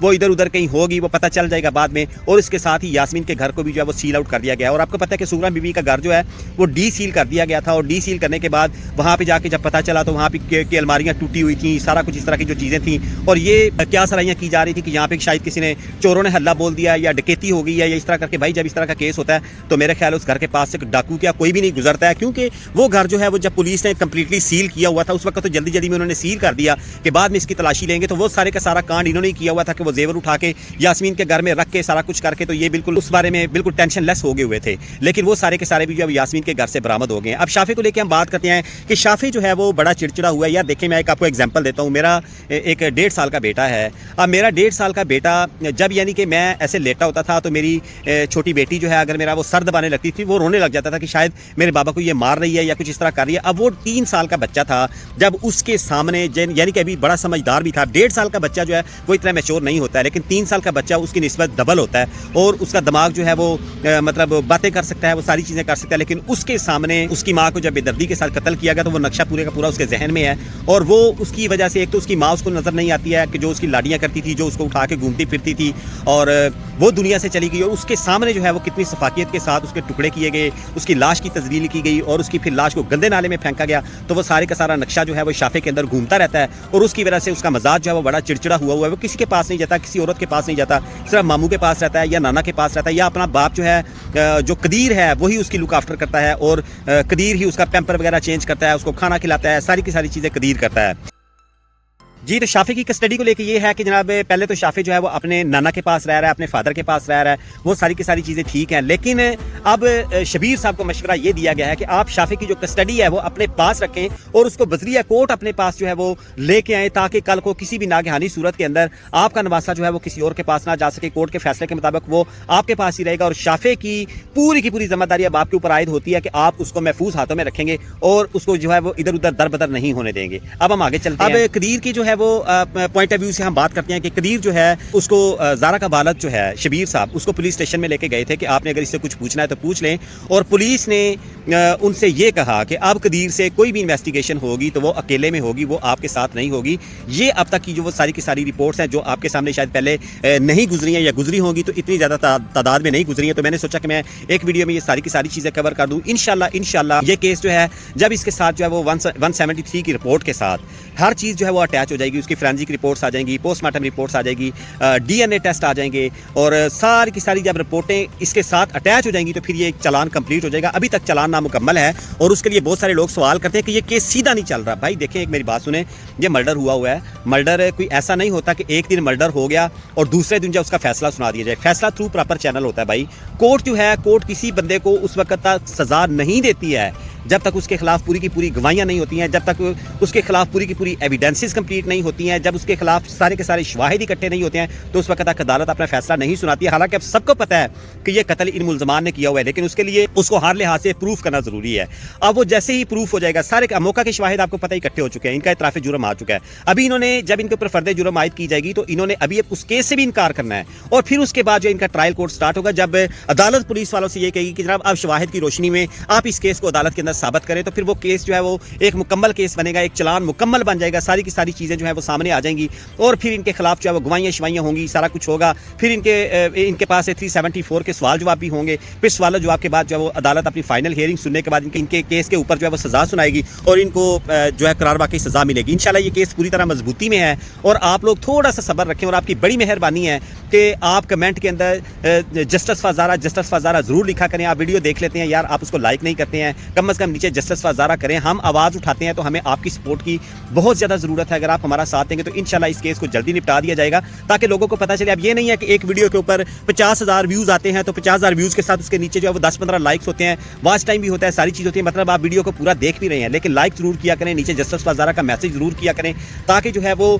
وہ ادھر ادھر کہیں ہوگی, وہ پتہ چل جائے گا بعد میں. اور اس کے ساتھ ہی یاسمین کے گھر کو بھی جو ہے وہ سیل آؤٹ کر دیا گیا. اور آپ کو پتہ ہے کہ سغرا بی بی کا گھر جو ہے وہ ڈی سیل کر دیا گیا تھا, اور ڈی سیل کرنے کے بعد وہاں پہ جا کے جب پتہ چلا تو وہاں پہ کی الماریاں ٹوٹی ہوئی تھیں, سارا کچھ اس طرح کی جو چیزیں تھیں. اور یہ کیا سرائیاں کی جا رہی تھی کہ یہاں پہ شاید کسی نے چوروں نے حلہ بول دیا یا ڈکیتی ہو گئی ہے یا اس طرح کر کے. بھائی جب اس طرح کا کیس ہوتا ہے تو میرے خیال اس گھر کے پاس سے ڈاکو کیا کوئی بھی نہیں گزرتا ہے, کیونکہ وہ گھر جو ہے وہ جب پولیس نے کمپلیٹلی سیل کیا ہوا تھا اس وقت تو جلدی جلدی میں انہوں نے سیل کر دیا کہ بعد میں اس کی تلاشی لیں گے. تو وہ سارے کا سارا کانڈ انہوں نے کیا ہوا تھا کہ وہ زیور اٹھا کے یاسمین کے گھر میں رکھ کے سارا کچھ کر کے, تو یہ بالکل اس بارے میں بالکل ٹینشن لیس ہو گئے ہوئے تھے. لیکن وہ سارے کے سارے بھی جو ہے یاسمین کے گھر سے برآمد ہو گئے ہیں. اب شافی کو لے کے ہم بات کرتے ہیں کہ شافی جو ہے وہ بڑا چڑچڑا ہوا ہے. یار دیکھیں میں ایک آپ کو ایگزامپل دیتا ہوں. میرا ایک 1.5 سال کا بیٹا ہے. اب میرا 1.5 سال کا بیٹا جب یعنی کہ میں ایسے لیٹا ہوتا تھا تو میری چھوٹی بیٹی جو ہے اگر میرا وہ سر دبانے لگتی تھی وہ رونے لگ جاتا تھا کہ شاید میرے بابا کو یہ مار رہی ہے یا کچھ اس طرح کر رہی ہے. اب وہ 3 سال کا بچہ تھا, جب اس کے سامنے یعنی کہ ابھی بڑا سمجھدار بھی تھا. 1.5 سال کا بچہ جو ہے وہ اتنا میچور نہیں ہوتا ہے, لیکن 3 سال کا بچہ اس کی نسبت ڈبل ہوتا ہے اور اس کا دماغ جو ہے وہ مطلب باتیں کر سکتا ہے, وہ ساری چیزیں کر سکتا ہے. لیکن اس کے سامنے اس کی ماں کو جب بے دردی کے ساتھ قتل کیا گیا تو وہ نقشہ پورے کا پورا اس کے ذہن میں ہے. اور وہ اس کی وجہ سے ایک تو اس کی ماں اس کو نظر نہیں آتی ہے کہ جو اس کی لاڈیاں کرتی تھی, جو اس کو اٹھا کے گھومتی پھرتی تھی, اور وہ دنیا سے چلی گئی. اور اس کے سامنے جو ہے وہ کتنی شفافیت کے ساتھ اس کے ٹکڑے کیے گئے, اس کی لاش کی تزلیل کی گئی اور اس کی پھر لاش کو گندے نالے میں پھینکا گیا. تو وہ سارے کا سارا نقشہ جو ہے وہ شافی کے اندر گھومتا رہتا ہے اور اس کی وجہ سے اس کا مزاج جو ہے وہ بڑا چڑچڑا ہوا ہے. وہ کسی کے پاس نہیں جاتا, کسی عورت کے پاس نہیں جاتا, صرف ماموں کے پاس رہتا ہے یا نانا کے پاس رہتا ہے, یا اپنا باپ جو ہے جو قدیر ہے وہی اس کی لک آفٹر کرتا ہے اور قدیر ہی اس کا پیمپر وغیرہ چینج کرتا ہے, اس کو کھانا کھلاتا ہے, ساری کی ساری چیزیں قدیر کرتا ہے. جی تو شافی کی کسٹڈی کو لے کے یہ ہے کہ جناب پہلے تو شافی جو ہے وہ اپنے نانا کے پاس رہ رہا ہے, اپنے فادر کے پاس رہ رہا ہے, وہ ساری کی ساری چیزیں ٹھیک ہیں. لیکن اب شبیر صاحب کو مشورہ یہ دیا گیا ہے کہ آپ شافی کی جو کسٹڈی ہے وہ اپنے پاس رکھیں اور اس کو بذریعہ کورٹ اپنے پاس جو ہے وہ لے کے آئیں, تاکہ کل کو کسی بھی ناگہانی صورت کے اندر آپ کا نواسہ جو ہے وہ کسی اور کے پاس نہ جا سکے. کورٹ کے فیصلے کے مطابق وہ آپ کے پاس ہی رہے گا اور شافی کی پوری ذمہ داری اب آپ کے اوپر عائد ہوتی ہے کہ آپ اس کو محفوظ ہاتھوں میں رکھیں گے اور اس کو جو ہے وہ ادھر ادھر در بدر نہیں ہونے دیں گے. اب ہم آگے چلتے ہیں. اب قدیر کی جو ہے وہ پوائنٹ آف ویو سے ہم بات کرتے ہیں کہ قدیر جو ہے اس کو زارا کا والد جو ہے شبیر صاحب اس کو پولیس اسٹیشن میں لے کے گئے تھے کہ آپ نے اگر اس سے کچھ پوچھنا ہے تو پوچھ لیں, اور پولیس نے ان سے یہ کہا کہ اب قدیر سے کوئی بھی انویسٹیگیشن ہوگی تو وہ اکیلے میں ہوگی, وہ آپ کے ساتھ نہیں ہوگی. یہ اب تک کی جو وہ ساری کی ساری رپورٹس ہیں جو آپ کے سامنے شاید پہلے نہیں گزری ہیں یا گزری ہوں گی تو اتنی زیادہ تعداد میں نہیں گزری ہیں, تو میں نے سوچا کہ میں ایک ویڈیو میں یہ ساری کی ساری چیزیں کور کر دوں. انشاءاللہ یہ کیس جو ہے جب اس کے ساتھ جو ہے وہ 173 کی رپورٹ کے ساتھ ہر چیز جو ہے وہ اٹیچ ہو جائے گی, اس کی فرینزک رپورٹس آ جائیں گی, پوسٹ مارٹم رپورٹس آ جائے گی, ڈی این اے ٹیسٹ آ جائیں گے, اور ساری کی ساری جب رپورٹیں اس کے ساتھ اٹیچ ہو جائیں گی تو پھر یہ ایک چالان کمپلیٹ ہو جائے گا. ابھی تک چالان نامکمل ہے اور اس کے لیے بہت سارے لوگ سوال کرتے ہیں کہ یہ کیس سیدھا نہیں چل رہا. بھائی دیکھیں ایک میری بات سنیں, یہ مرڈر ہوا ہے. مرڈر کوئی ایسا نہیں ہوتا کہ ایک دن مرڈر ہو گیا اور دوسرے دن جو اس کا فیصلہ سنا دیا جائے. فیصلہ تھرو پراپر چینل ہوتا ہے. بھائی کورٹ جو ہے, کورٹ کسی بندے کو اس وقت تک سزا نہیں دیتی ہے جب تک اس کے خلاف پوری کی پوری گواہیاں نہیں ہوتی ہیں, جب تک اس کے خلاف پوری کی پوری ایویڈنسز کمپلیٹ نہیں ہوتی ہیں, جب اس کے خلاف سارے کے سارے شواہد اکٹھے نہیں ہوتے ہیں, تو اس وقت تک عدالت اپنا فیصلہ نہیں سناتی ہے. حالانکہ اب سب کو پتہ ہے کہ یہ قتل ان ملزمان نے کیا ہوا ہے, لیکن اس کے لیے اس کو ہر لحاظ سے پروف کرنا ضروری ہے. اب وہ جیسے ہی پروف ہو جائے گا, سارے کا موقع کے شواہد آپ کو پتہ ہی اکٹھے ہو چکے ہیں, ان کا اعتراف جرم آ چکا ہے. ابھی انہوں نے جب ان کے اوپر فرد جرم عائد کی جائے گی تو انہوں نے ابھی اس کیس سے بھی انکار کرنا ہے, اور پھر اس کے بعد جو ان کا ٹرائل کورٹ سٹارٹ ہوگا, جب عدالت پولیس والوں سے یہ کہے گی کہ جناب اب شواہد کی روشنی میں آپ اس کیس کو عدالت کے اندر ثابت کریں, تو پھر وہ کیس جو ہے وہ ایک مکمل کیس بنے گا, ایک چلان مکمل بن جائے گا. ساری کی ساری چیزیں جو ہے وہ سامنے آ جائیں گی اور پھر ان کے خلاف جو ہے وہ گواہیاں شوائیاں ہوں گی, سارا کچھ ہوگا. پھر ان کے پاس 374 کے سوال جواب بھی ہوں گے. پھر سوال جواب کے بعد جو ہے وہ عدالت اپنی فائنل ہیئرنگ سننے کے بعد ان کے کیس کے اوپر جو ہے وہ سزا سنائے گی اور ان کو جو ہے قرار واقعی سزا ملے گی. انشاءاللہ یہ کیس پوری طرح مضبوطی میں ہے اور آپ لوگ تھوڑا سا صبر رکھیں, اور آپ کی بڑی مہربانی ہے کہ آپ کمنٹ کے اندر جسٹس فار زارا ضرور لکھا کریں. آپ ویڈیو دیکھ لیتے ہیں یار, آپ اس کو لائک نہیں کرتے ہیں, کم از کم نیچے جسٹس فار زارا کریں. ہم آواز اٹھاتے ہیں تو ہمیں آپ کی سپورٹ کی بہت زیادہ ضرورت ہے. اگر آپ ہمارا ساتھ دیں گے تو انشاءاللہ اس کیس کو جلدی نپٹا دیا جائے گا تاکہ لوگوں کو پتہ چلے. اب یہ نہیں ہے کہ ایک ویڈیو کے اوپر 50,000 ویوز آتے ہیں تو 50,000 ویوز کے ساتھ اس کے نیچے جو ہے وہ 10-15 لائکس ہوتے ہیں, واچ ٹائم بھی ہوتا ہے, ساری چیز ہوتی ہے. مطلب آپ ویڈیو کو پورا دیکھ بھی رہے ہیں, لیکن لائک ضرور کیا کریں, نیچے جسٹس فار زارا کا میسج ضرور کیا کریں تاکہ جو ہے وہ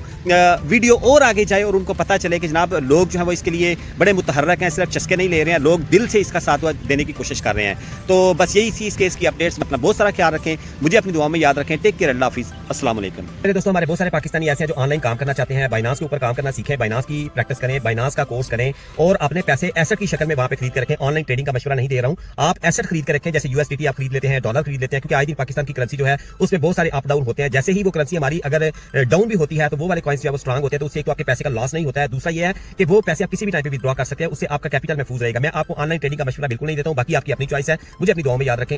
ویڈیو اور آگے جائے اور ان کو پتہ چلے کہ جناب لوگ جو ہے وہ اس کے لیے بڑے متحرک ہیں, صرف چسکے نہیں لے رہے ہیں, لوگ دل سے اس کا ساتھ دینے کی کوشش کر رہے ہیں. تو بس یہی تھی اس کیس کی اپڈیٹس. اپنا بہت سارا خیال رکھیں, مجھے اپنی دعاؤں میں یاد رکھیں. ٹیک کیئر, اللہ حافظ, السلام علیکم. میرے دوستوں, ہمارے بہت سارے پاکستانی ایسے ہیں جو آن لائن کام کرنا چاہتے ہیں, بائنانس کے اوپر کام کرنا سیکھیں, بائنانس کی پریکٹس کریں, بائنانس کا کورس کریں اور اپنے پیسے ایسٹ کی شکل میں وہاں پہ خرید کر رکھیں. آن لائن ٹریڈنگ کا مشورہ نہیں دے رہا ہوں, آپ ایسٹ خرید کر رکھیں, جیسے USDT آپ خرید لیتے ہیں, ڈالر خرید لیتے ہیں, کیونکہ آج دن پاکستان کی کرنسی جو ہے اس میں بہت سارے اپ ڈاؤن ہوتے ہیں. جیسے ہی وہ کرنسی ہماری اگر ڈاؤن بھی ہوتی ہے تو وہ والے کوائنس جو ہے وہ اسٹرانگ ہوتے ہیں, تو اس سے ایک تو آپ کے پیسے کا لاس نہیں ہوتا ہے, دوسرا یہ ہے کہ وہ پیسے آپ کسی بھی ٹائم پہ ودرا کر سکتے ہیں, اس سے آپ کا کیپٹل محفوظ رہے گا. میں آپ کو آن لائن ٹریڈنگ کا مشورہ بالکل نہیں دیتا ہوں, باقی آپ کی اپنی چوائس ہے. مجھے اپنی دعاؤں میں یاد رکھیں.